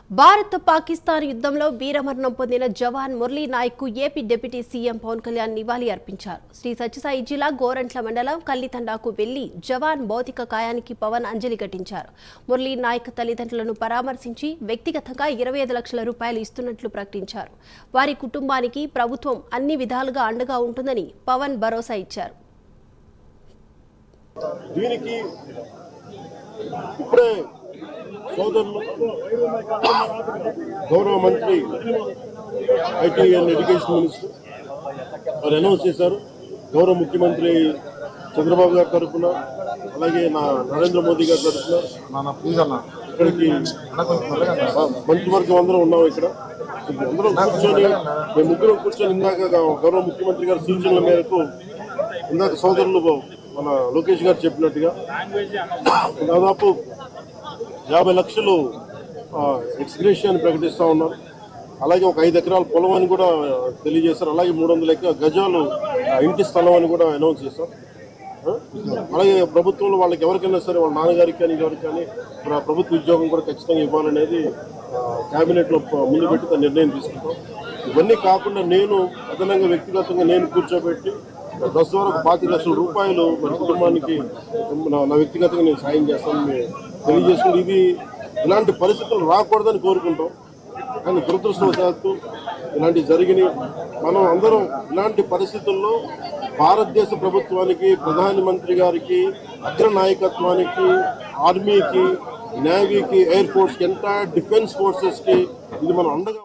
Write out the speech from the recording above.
భారత్ పాకిస్తాన్ యుద్ధంలో వీరమరణం పొందిన జవాన్ Murali Naik AP deputy CM Pawan Kalyan నివాళి అర్పించారు. శ్రీ సత్యసాయి జిల్లా గోరంట్ల మండలం కల్లితండాకు వెళ్లి జవాన్ భౌతిక కాయానికి పవన్ అంజలి ఘటించారు. మురళీ నాయక్ తల్లిదండ్రులను పరామర్శించి వ్యక్తిగతంగా 25 లక్షల రూపాయలు ఇస్తున్నట్లు ప్రకటించారు. వారి కుటుంబానికి ప్రభుత్వం అన్ని విధాలుగా అండగా ఉంటుందని పవన్ భరోసా ఇచ్చారు. సోదరులు గౌరవ మంత్రి ఐటీ అండ్ ఎడ్యుకేషన్ మినిస్టర్ వారు అనౌన్స్ చేశారు. గౌరవ ముఖ్యమంత్రి చంద్రబాబు గారి తరఫున అలాగే నరేంద్ర మోదీ గారి తరఫున ఇక్కడికి మంత్రివర్గం అందరం ఉన్నాం. ఇక్కడ అందరం కూర్చొని మేము ముగ్గురం కూర్చొని ఇందాక గౌరవ ముఖ్యమంత్రి గారి సూచనల మేరకు ఇందాక సోదరులు మన లోకేష్ గారు చెప్పినట్టుగా దాదాపు 50 లక్షలు ఎక్స్గ్రేషియాని ప్రకటిస్తూ ఉన్నారు. అలాగే ఒక 5 ఎకరాల పొలం అని కూడా తెలియజేశారు. అలాగే 300 గజాలు ఇంటి స్థలం అని కూడా అనౌన్స్ చేశారు. అలాగే ప్రభుత్వంలో వాళ్ళకి ఎవరికైనా సరే వాళ్ళ నాన్నగారికి కానీ ఎవరికి కానీ ప్రభుత్వ ఉద్యోగం కూడా ఖచ్చితంగా ఇవ్వాలనేది క్యాబినెట్లో ముందు పెట్టి నిర్ణయం తీసుకుంటాం. ఇవన్నీ కాకుండా నేను అదనంగా వ్యక్తిగతంగా నేను కూర్చోబెట్టి ప్రస్తుతం 25 లక్షల రూపాయలు మన కుటుంబానికి నా వ్యక్తిగతంగా నేను సాయం చేస్తానని తెలియజేసుకుని ఇది ఇలాంటి పరిస్థితులు రాకూడదని కోరుకుంటాం. కానీ దురదృష్టవశాత్తు ఇలాంటివి జరిగినాయి. మనం అందరం ఇలాంటి పరిస్థితుల్లో భారతదేశ ప్రభుత్వానికి, ప్రధానమంత్రి గారికి, అగ్ర నాయకత్వానికి, ఆర్మీకి, నేవీకి, ఎయిర్ ఫోర్స్కి, ఎంటైర్ డిఫెన్స్ ఫోర్సెస్కి ఇది మనం అండగా